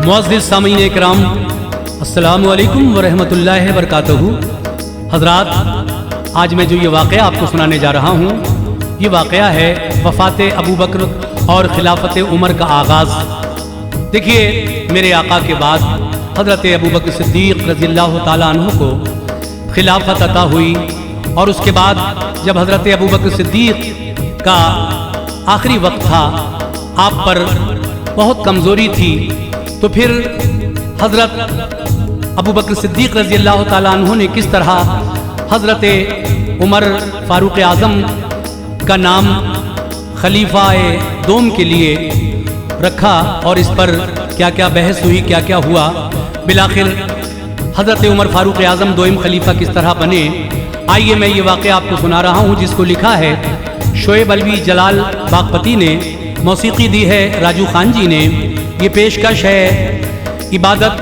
मुअज़्ज़िज़ सामीन इकराम, अस्सलामु अलैकुम व रहमतुल्लाहि व बरकातहू। हज़रात, आज मैं जो ये वाक़या आपको सुनाने जा रहा हूँ, ये वाक़या है वफ़ात अबू बकर और खिलाफत उमर का आगाज़। देखिए, मेरे आका के बाद हज़रत अबू बकर सिद्दीक़ रज़ियल्लाहु ताला अन्हु को खिलाफत अता हुई और उसके बाद जब हज़रत अबू बकर सिद्दीक़ का आखिरी वक्त था, आप पर बहुत कमज़ोरी थी, तो फिर हज़रत अबू बकर सिद्दीक़ रज़ियल्लाहु ताला अन्हु ने किस तरह हज़रत उमर फ़ारूक़ आज़म का नाम खलीफा-ए दोम के लिए रखा और इस पर क्या क्या बहस हुई, क्या क्या हुआ। बिलाखिर हज़रत उमर फ़ारूक़ आज़म दोइम खलीफा किस तरह बने। आइए मैं ये वाक़या आपको सुना रहा हूँ, जिसको लिखा है शोएब अलवी जलाल बागपती ने, मौसीकी दी है राजू खान जी ने। ये पेशकश है इबादत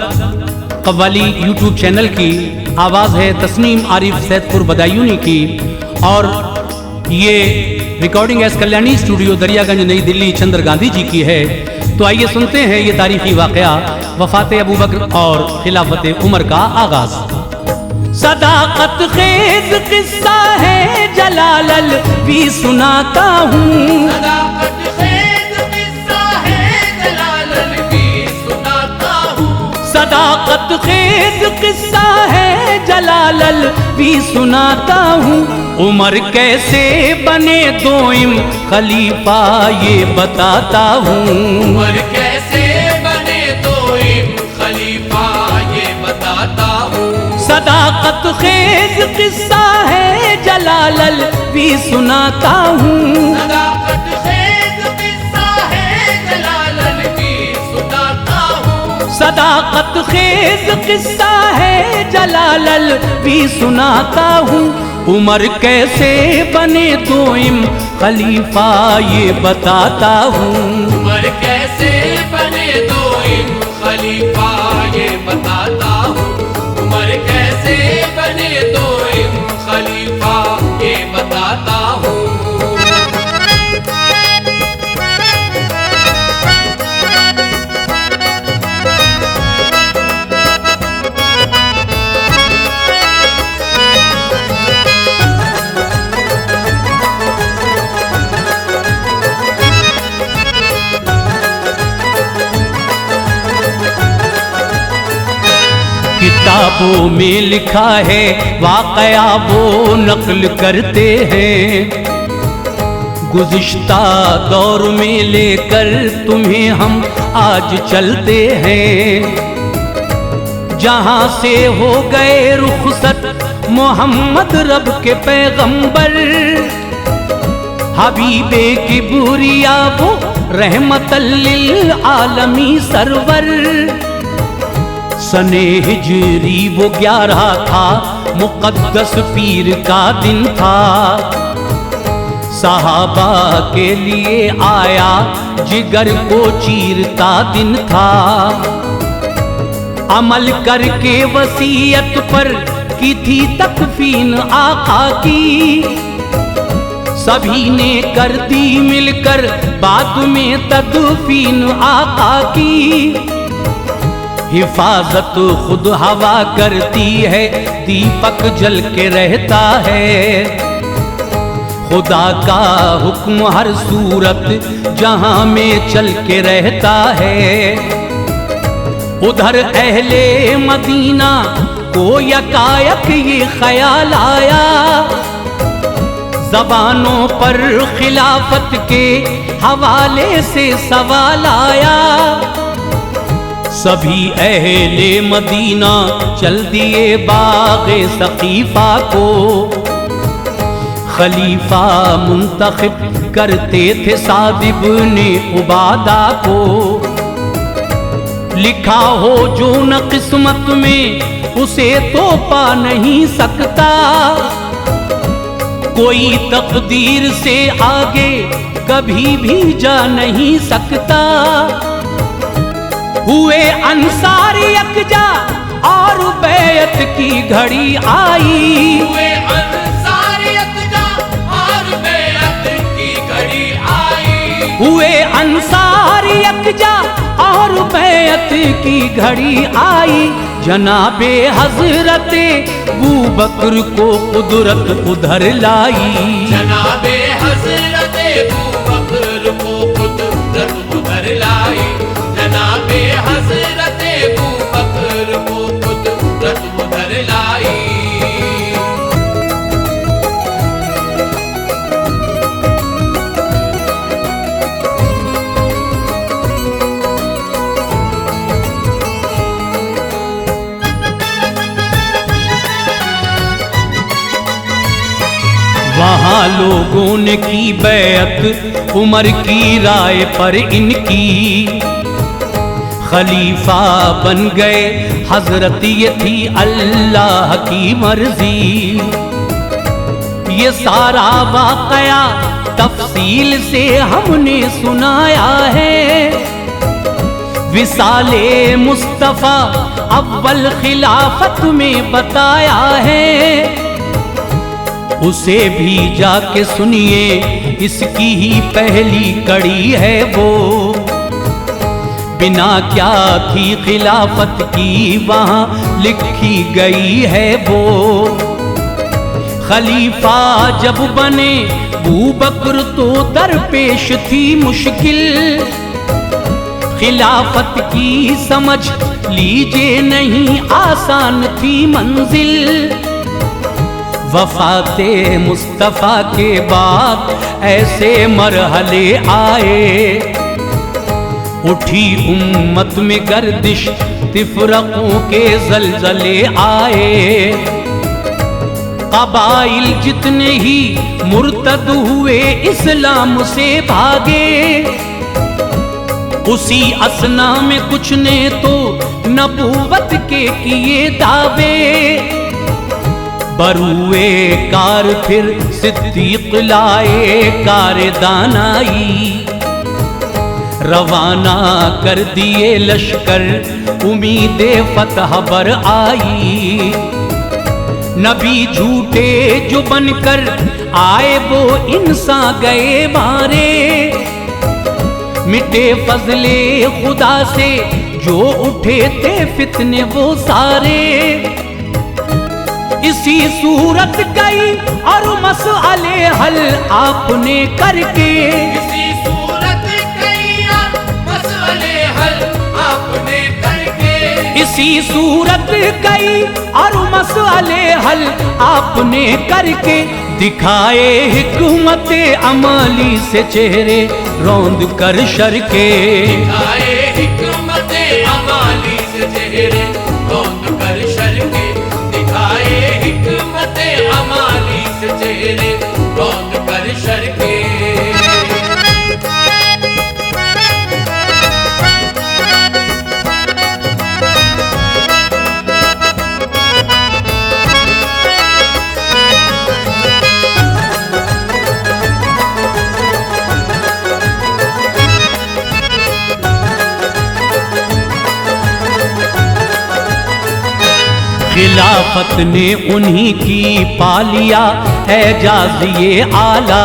कव्वाली यूट्यूब चैनल की, आवाज़ है तस्नीम आरिफ सैदपुर बदायूनी की, और ये recording S Kalyani studio Daryaganj नई दिल्ली चंद्र गांधी जी की है। तो आइए सुनते हैं ये तारीखी वाक़या वफ़ात अबू बकर और खिलाफत उमर का आगाज़। सदाकत खेज किस्सा है जलालल भी सुनाता हूँ, सदाकत खेज किस्सा है जलालल भी सुनाता हूँ। उमर कैसे बने दोइम खलीफा ये बताता हूँ, उमर कैसे बने दोइम खलीफा ये बताता हूँ। सदाकत खेज किस्सा है जलालल भी सुनाता हूँ, सदाकत खेज किस्सा है जलालल भी सुनाता हूँ। सदाकत खेज किस्सा है जलालल भी सुनाता हूँ। उमर कैसे बने दोइम खलीफा ये बताता हूँ, उमर कैसे बने दोइम खलीफा ये बताता हूँ। उमर कैसे बने दोइम खलीफा ये बताता हूँ। किताबों में लिखा है वाक़या वो नक़ल करते हैं, गुज़िश्ता दौर में लेकर तुम्हें हम आज चलते हैं। जहाँ से हो गए रुख़सत मोहम्मद रब के पैगंबर, हबीबे किबरिया वो रहमतल लिल आलमी सरवर। सने हिजरी वो 11 था, मुक़द्दस पीर का दिन था, सहाबा के लिए आया जिगर को चीरता दिन था। अमल करके वसीयत पर की थी तकफीन आका की, सभी ने कर दी मिलकर बाद में तदफीन आका की। हिफाजत खुद हवा करती है, दीपक जल के रहता है, खुदा का हुक्म हर सूरत जहां में चल के रहता है। उधर अहले मदीना को यकायक ये ख्याल आया, ज़बानों पर खिलाफत के हवाले से सवाल आया। सभी अहले मदीना चल दिए बाग़े सक़ीफ़ा को, खलीफा मुंतखब करते थे साद इब्ने उबादा को। लिखा हो जो न किस्मत में उसे तो पा नहीं सकता, कोई तकदीर से आगे कभी भी जा नहीं सकता। हुए अंसार यकजा और बैत की घड़ी आई, हुए अंसार यकजा और बैत की घड़ी आई। हुए अंसार यकजा और और बैत की घड़ी आई, जनाबे हजरते अबू बकर को कुदरत उधर लाई। जनाबे हजरते अबू बकर को कुदरत उधर लाई। जनाबे हजरते अबू बकर को कुदरत उधर लाई। वहाँ लोगों ने की बैत उमर की राय पर इनकी, खलीफा बन गए हजरत, ये थी अल्लाह की मर्जी। ये सारा वाकया तफसील से हमने सुनाया है, विसाले मुस्तफ़ा अव्वल खिलाफत में बताया है। उसे भी जाके सुनिए, इसकी ही पहली कड़ी है वो। बिना क्या थी खिलाफत की वहाँ लिखी गई है वो। खलीफा जब बने अबू बकर तो दरपेश थी मुश्किल, खिलाफत की समझ लीजिए नहीं आसान थी मंजिल। वफाते मुस्तफ़ा के बाद ऐसे मरहले आए, उठी उम्मत में गर्दिश, तिफरकों के जलजले आए। कबाइल जितने ही मुर्तद हुए इस्लाम से भागे, उसी असना में कुछ ने तो नबूवत के किए दावे। बरुए कार फिर सिद्दीक लाए कार दानाई, रवाना कर दिए लश्कर उम्मीदे फतह पर आई। नबी झूठे जो बनकर आए वो इंसान गए मारे, मिटे फजले खुदा से जो उठे थे फितने वो सारे। इसी सूरत गई और मसले हल आपने करके, इसी सूरत गई और मसले हल आपने करके। इसी सूरत गई और मसले हल आपने करके, दिखाए हिकमत अमली से चेहरे रौंद कर शर के। दिखाए हिकमत अमली से चेहरे रौंद कर शर के। दिखाए हिकमत अमली से चेहरे रौंद कर शर के। खिलाफत ने उन्हीं की पालिया एजाज ये आला,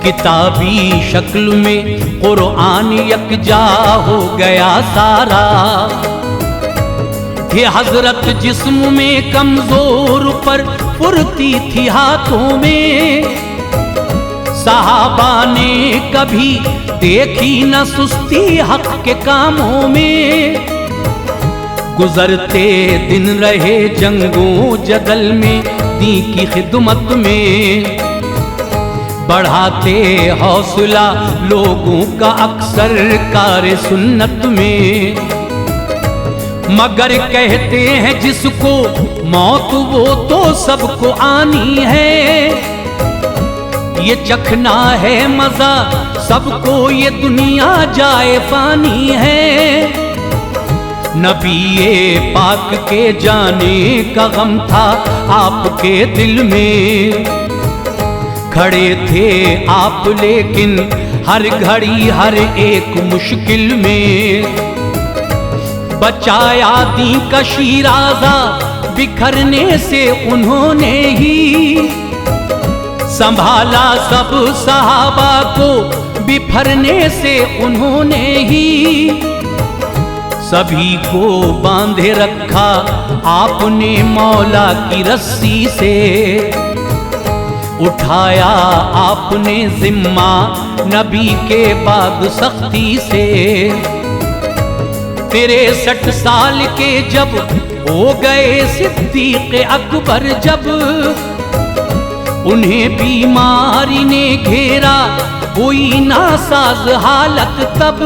किताबी शक्ल में कुरान यकजा हो गया सारा। ये हजरत जिस्म में कमजोर पर फुर्ती थी हाथों में, सहाबा ने कभी देखी न सुस्ती हक के कामों में। गुजरते दिन रहे जंगों जदल में दी की खिदमत में, बढ़ाते हौसला लोगों का अक्सर कार सुन्नत में। मगर कहते हैं जिसको मौत वो तो सबको आनी है, ये चखना है मजा सबको ये दुनिया जाए फानी है। नबी पाक के जाने का गम था आपके दिल में, खड़े थे आप लेकिन हर घड़ी हर एक मुश्किल में। बचाया दी का शीराज़ा बिखरने से उन्होंने ही, संभाला सब सहाबा को बिफरने से उन्होंने ही सभी को बांधे रखा आपने मौला की रस्सी से। उठाया आपने जिम्मा नबी के बाद सख्ती से। 63 साल के जब हो गए सिद्दीक अकबर, जब उन्हें बीमारी ने घेरा हुई नासाज हालत, तब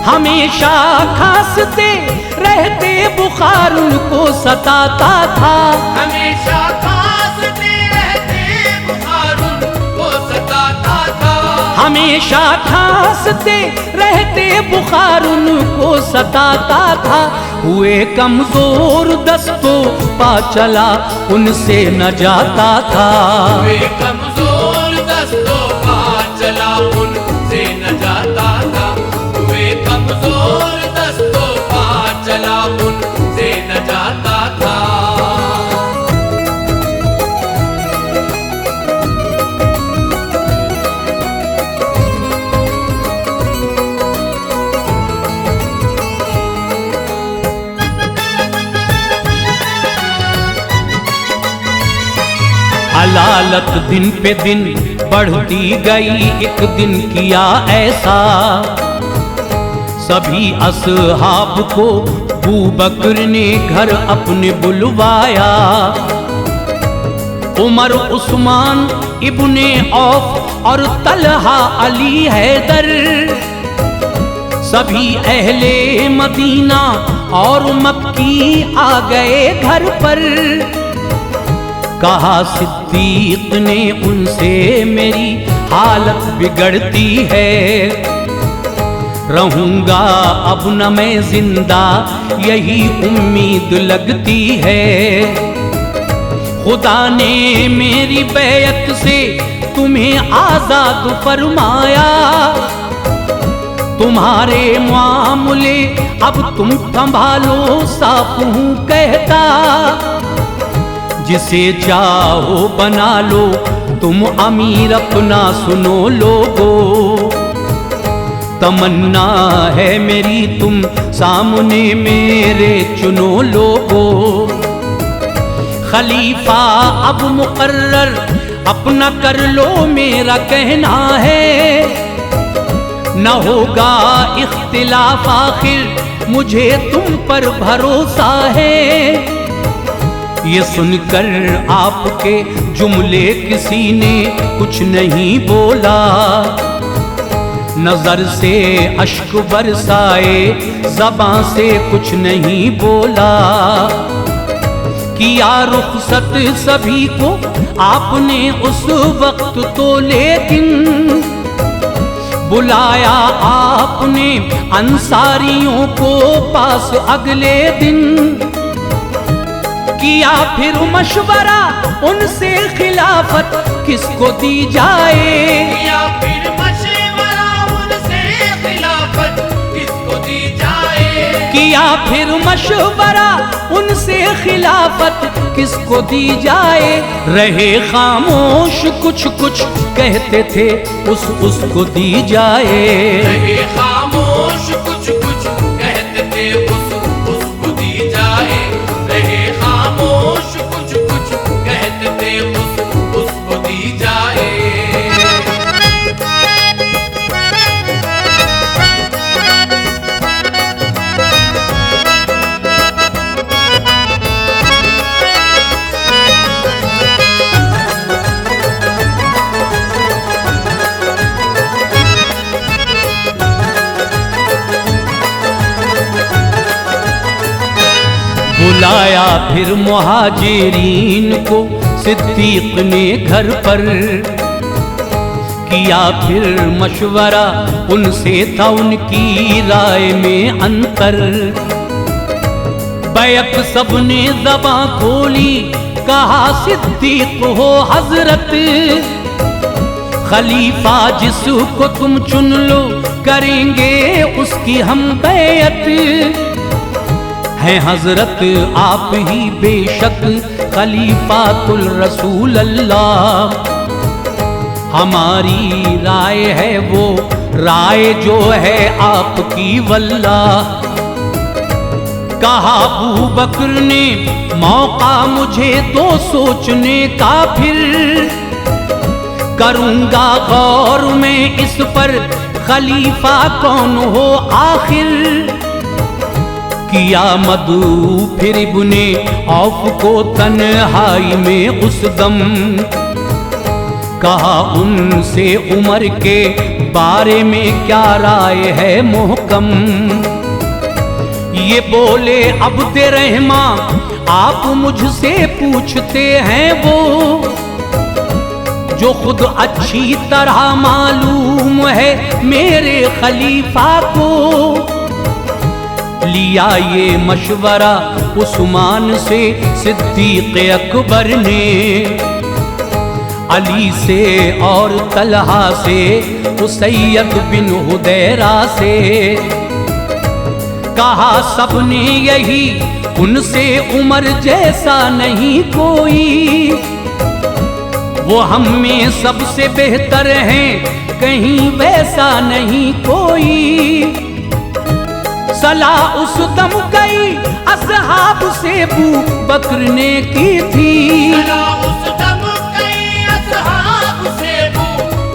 हमेशा खांसते रहते बुखार उनको सताता था। हमेशा खांसते रहते बुखार उनको सताता था। हमेशा खांसते रहते बुखार उनको सताता था। हुए कमजोर दस्तों पा चला उनसे न जाता था। हुए कमजोर दस्तों पा चला उनसे न जाता था। हुए कमजोर दस्तों पा चला उनसे न जाता था। अलालत दिन पे दिन बढ़ती गई, एक दिन किया ऐसा सभी असहाब को अबू बकर ने घर अपने बुलवाया। उमर, उस्मान, इब्ने औफ और तलहा, अली, हैदर, सभी अहले मदीना और मक्की आ गए घर पर। कहा सिद्दीक ने उनसे मेरी हालत बिगड़ती है, रहूंगा अब न मैं जिंदा यही उम्मीद लगती है। खुदा ने मेरी बैत से तुम्हें आजाद फरमाया, तुम्हारे मामले अब तुम संभालो, साफ हूं कहता, जिसे चाहो बना लो तुम अमीर अपना, सुनो लोगो तमन्ना है मेरी तुम सामने मेरे चुनो लोगो। खलीफा अब मुकर्रर अपना कर लो मेरा कहना है, न होगा इख्तिलाफ आखिर मुझे तुम पर भरोसा है। ये सुनकर आपके जुमले किसी ने कुछ नहीं बोला, नजर से अश्क बरसाए ज़बां से कुछ नहीं बोला। किया रुखसत सभी को आपने उस वक्त तो, लेकिन बुलाया आपने अंसारियों को पास अगले दिन। किया फिर मशवरा उनसे खिलाफत किसको दी जाए, किया फिर मशवरा उनसे खिलाफत किसको दी जाए। किया फिर मशवरा उनसे खिलाफत किसको दी जाए। रहे खामोश कुछ कुछ कहते थे उसको दी जाए। रहे खामोश कुछ कुछ कहते थे उसको दी जाए। रहे खामोश कुछ कुछ कहते थे उसको दी जाए। बुलाया फिर मुहाजिरीन को सिद्दीक ने घर पर। किया फिर मशवरा उनसे था उनकी राय में अंतर। बैक सबने ज़बां खोली कहा सिद्दीक हो हजरत, खलीफा जिसको तुम चुन लो करेंगे उसकी हम बैत। हैं हजरत आप ही बेशक खलीफातुल रसूल अल्लाह, हमारी राय है वो राय जो है आपकी वल्लाह। कहा अबू बकर ने मौका मुझे तो सोचने का, फिर करूंगा गौर में इस पर खलीफा कौन हो आखिर। किया मदू फिर इब्ने औफ को तन्हाई में उस दम, कहा उनसे उमर के बारे में क्या राय है मुहकम। ये बोले अब्दुर्रहमा आप मुझसे पूछते हैं वो, जो खुद अच्छी तरह मालूम है मेरे खलीफा को। लिया ये मशवरा उस्मान से सिद्दीक अकबर ने, अली से और तलहा से, उसैयद बिन हुदैरा से। कहा सबने यही उनसे उमर जैसा नहीं कोई, वो हम में सबसे बेहतर हैं कहीं वैसा नहीं कोई। सलाह उस दम गई असहाब से अबू बकर ने की थी, सलाह उस दम गई असहाब से अबू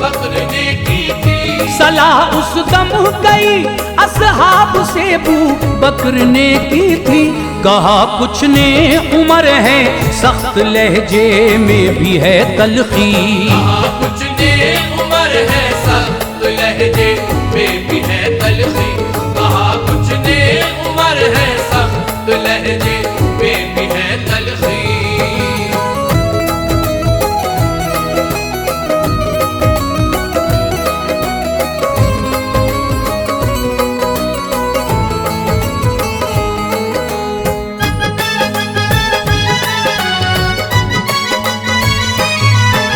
बकर ने की थी। सलाह उस दम गई असहाब से अबू बकर ने की थी। कहा कुछ ने उमर है सख्त लहजे में भी है तलखी, कहा कुछ ने उमर है सख्त लहजे में भी है तलखी। कहा कुछ ने उमर है सख्त लहजे में भी है तलखी।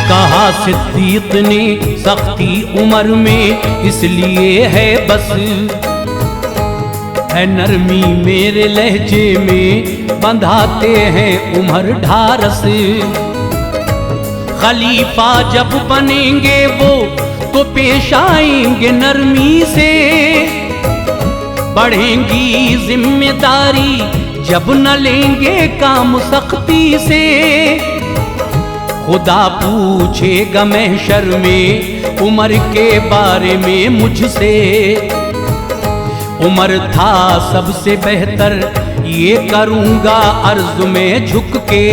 कहा सिद्दीक ने सख्ती उमर में इसलिए है बस, है नरमी मेरे लहजे में बंधाते हैं उमर ढारस। खलीफा जब बनेंगे वो तो पेश आएंगे नरमी से, बढ़ेंगी जिम्मेदारी जब न लेंगे काम सख्ती से। खुदा पूछेगा महशर में उमर के बारे में मुझसे, उमर था सबसे बेहतर ये करूंगा अर्ज में झुक के।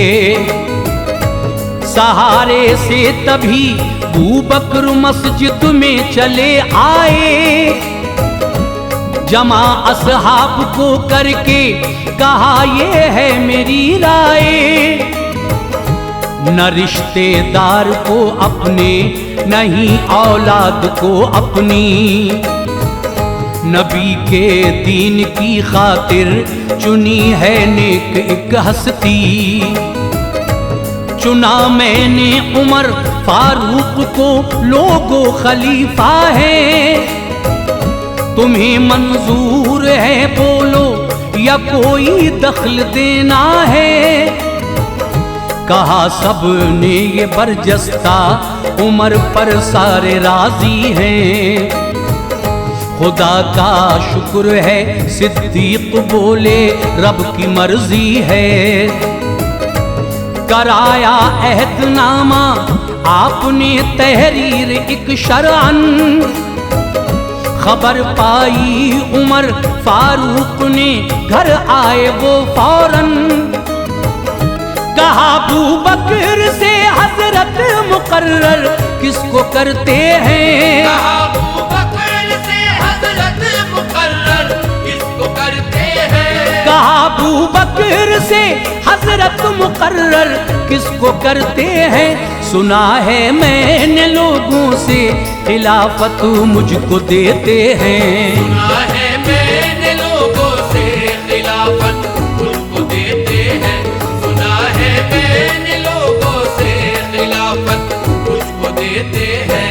सहारे से तभी अबू बकर मस्जिद में चले आए, जमा असहाब को करके कहा ये है मेरी राय। न रिश्तेदार को अपने नहीं औलाद को अपनी, नबी के दीन की खातिर चुनी है नेक एक हस्ती। चुना मैंने उमर फारूक को लोगो खलीफा है, तुम्हें मंजूर है बोलो या कोई दखल देना है। कहा सब ने ये बरजस्ता उमर पर सारे राजी हैं, खुदा का शुक्र है सिद्दीक बोले रब की मर्जी है। कराया अहदनामा आपने तहरीर एक शरअन, खबर पाई उमर फारूक ने घर आए वो फौरन। कहा अबू बकर से हजरत मुकर्रर किसको करते हैं, कहा अबू बकर से हजरत मुकर्रर किसको करते हैं। कहा अबू बकर से हजरत मुकर्रर किसको करते हैं। सुना है मैंने लोगों से खिलाफत मुझको देते हैं, सुना है मैंने लोगों से खिलाफत मुझको देते हैं। सुना है मैंने लोगों से खिलाफत मुझको देते हैं।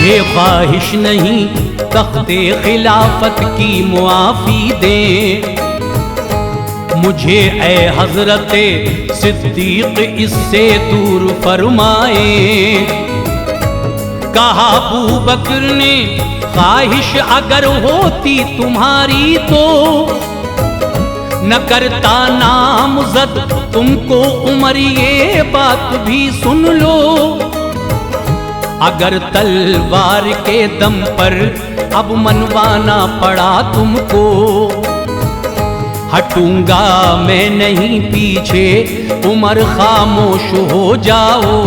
मुझे ख्वाहिश नहीं तख्ते खिलाफत की मुआफ़ी दे, मुझे ए हजरत सिद्दीक इससे दूर फरमाए। कहा अबू बकर ने ख्वाहिश अगर होती तुम्हारी तो न करता नामज़द तुमको उमर, ये बात भी सुन लो। अगर तलवार के दम पर अब मनवाना पड़ा तुमको, हटूंगा मैं नहीं पीछे, उमर खामोश हो जाओ।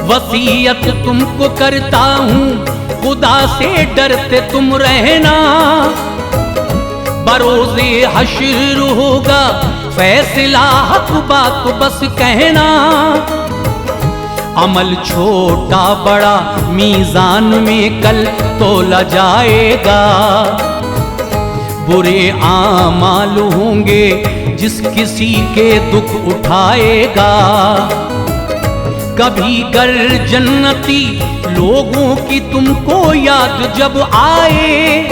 वसीयत तुमको करता हूँ, खुदा से डरते तुम रहना, बरोज़े हश्र होगा फैसला, हक बात बस कहना। अमल छोटा बड़ा मीज़ान में कल तोला जाएगा, बुरे आमाल होंगे जिस किसी के दुख उठाएगा। कभी गर जन्नती लोगों की तुमको याद जब आए,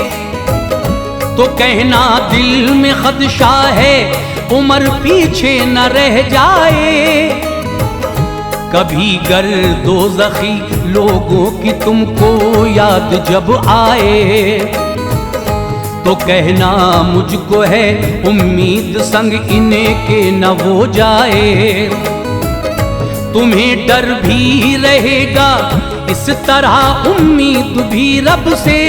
तो कहना दिल में खदशा है उमर पीछे न रह जाए। कभी गर दोज़खी लोगों की तुमको याद जब आए, तो कहना मुझको है उम्मीद संग इन्हें के न वो जाए। तुम्हें डर भी रहेगा इस तरह उम्मीद भी रब से,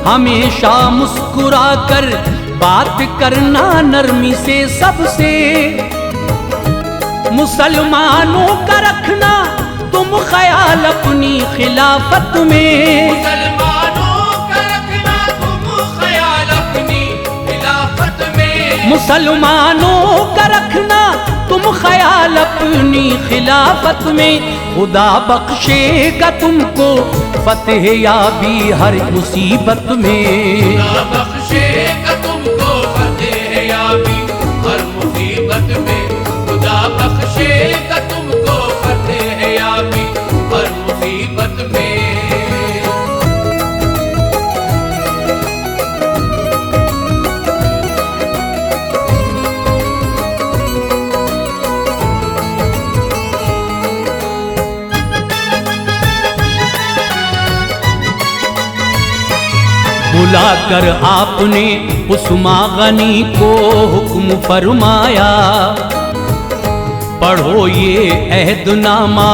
हमेशा मुस्कुरा कर बात करना नरमी से सबसे। मुसलमानों का रखना तुम ख्याल अपनी खिलाफत में, मुसलमानों का रखना तुम ख्याल अपनी खिलाफत में, मुसलमानों का रखना तुम ख्याल अपनी खिलाफत में। खुदा बख्शेगा तुमको फतेह याबी हर मुसीबत में, खुदा बख्शेगा तुमको फतेह याबी हर मुसीबत में, खुदा बख्शेगा तुमको फतेह याबी हर मुसीबत में। बुलाकर आपने उस्मा गनी को हुक्म फरमाया, पढ़ो ये अहदनामा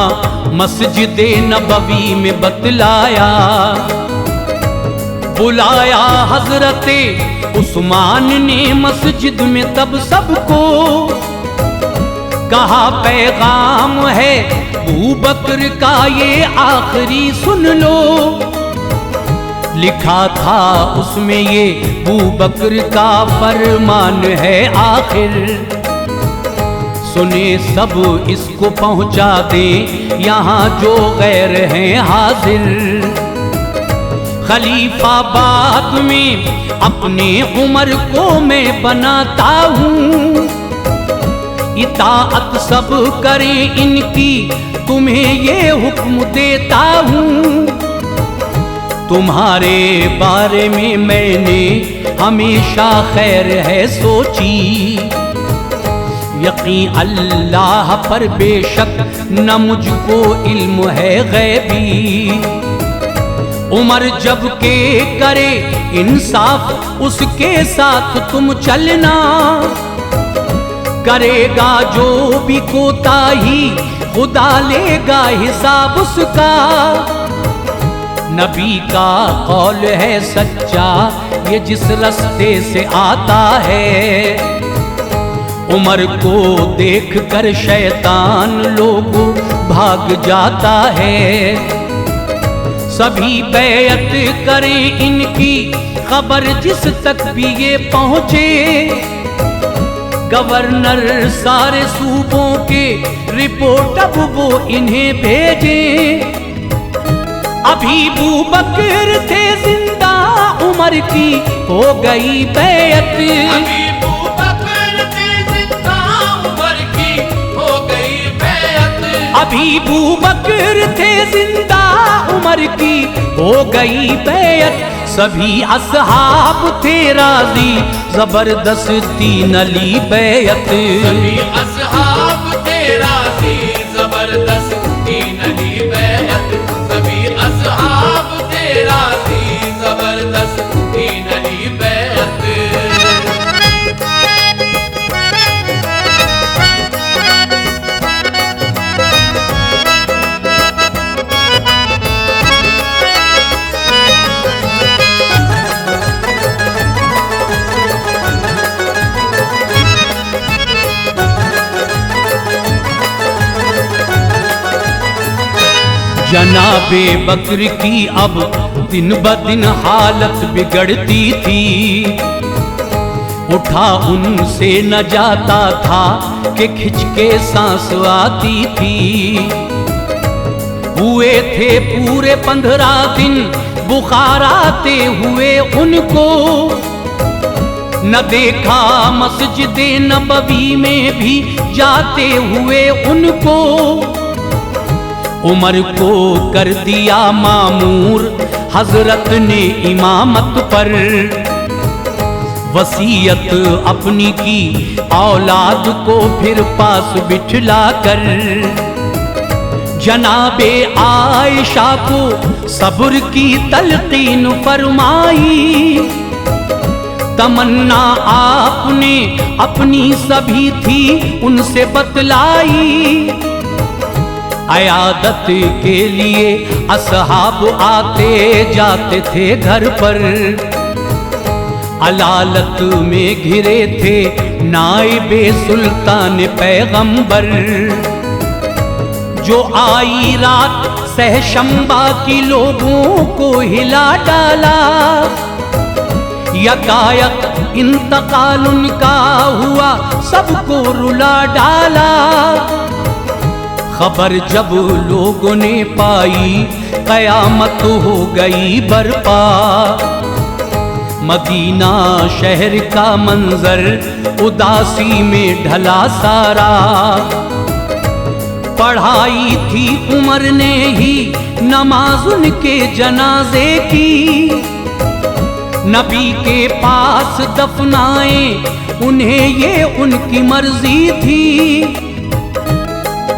मस्जिद नबवी में बतलाया। बुलाया हजरते उस्मान ने मस्जिद में तब सबको, कहा पैगाम है अबू बकर का ये आखिरी सुन लो। लिखा था उसमें ये अबू बकर का फरमान है आखिर, सुने सब इसको पहुंचा दे यहाँ जो गैर हैं हाजिर। खलीफा बाद में अपने उमर को मैं बनाता हूँ, इताअत सब करें इनकी तुम्हें ये हुक्म देता हूँ। तुम्हारे बारे में मैंने हमेशा खैर है सोची, यकीन अल्लाह पर बेशक न मुझको इल्म है गैबी। उमर जब के करे इंसाफ उसके साथ तुम चलना, करेगा जो भी कोताही खुदा लेगा हिसाब उसका। नबी का कौल है सच्चा ये जिस रास्ते से आता है, उमर को देख कर शैतान लोग भाग जाता है। सभी बैत करें इनकी खबर जिस तक भी ये पहुँचे, गवर्नर सारे सूबों के रिपोर्ट अब वो इन्हें भेजे। अभी अबू बकर थे जिंदा उमर की हो गई बैत, अभी अबू बकर थे जिंदा उमर की हो गई बैत। अभी बू बकर थे जिंदा, उमर की हो गई बैयत, सभी असहाब थे राजी, जबरदस्ती नली बैयत। सभी असहाब थे राजी, जबरदस्ती नली बैयत। सभी असहाब थे राजी, जबरदस्ती नली बैयत। जनाबे बकर की अब दिन ब दिन हालत बिगड़ती थी, उठा उनसे न जाता था कि खिंच के सांस आती थी। हुए थे पूरे 15 दिन बुखार आते हुए उनको, न देखा मस्जिद नबवी में भी जाते हुए उनको। उमर को कर दिया मामूर हजरत ने इमामत पर, वसीयत अपनी की औलाद को फिर पास बिठला कर। जनाबे आयशा को सब्र की तलकीन फरमाई, तमन्ना आपने अपनी सभी थी उनसे बतलाई। अयादत के लिए असहाब आते जाते थे घर पर, अलालत में घिरे थे नाइबे सुल्तान पैगंबर। जो आई रात सहशंबा की लोगों को हिला डाला, यकायक इंतकाल उनका हुआ सबको रुला डाला। खबर जब लोगों ने पाई कयामत हो गई बरपा, मदीना शहर का मंजर उदासी में ढला सारा। पढ़ाई थी उमर ने ही नमाज उनके जनाजे की, नबी के पास दफनाए उन्हें ये उनकी मर्जी थी।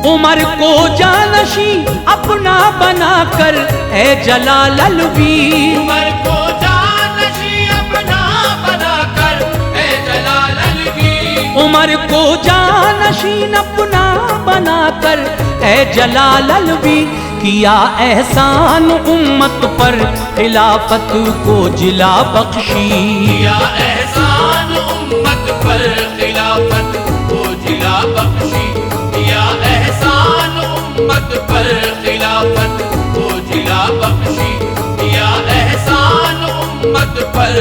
उमर को जानशी अपना बनाकर ए जलाल अलवी, उमर को जानशी अपना बनाकर ए जलाल अलवी। उमर को जानशीन अपना बनाकर ए जलाल अलवी। किया एहसान उम्मत पर खिलाफत को जिला बख्शी, किया एहसान उम्मत पर खिलाफत को जिला बख्शी। किया एहसान उम्मत पर खिलाफत को जिला बख्शी। किया एहसान उम्मत पर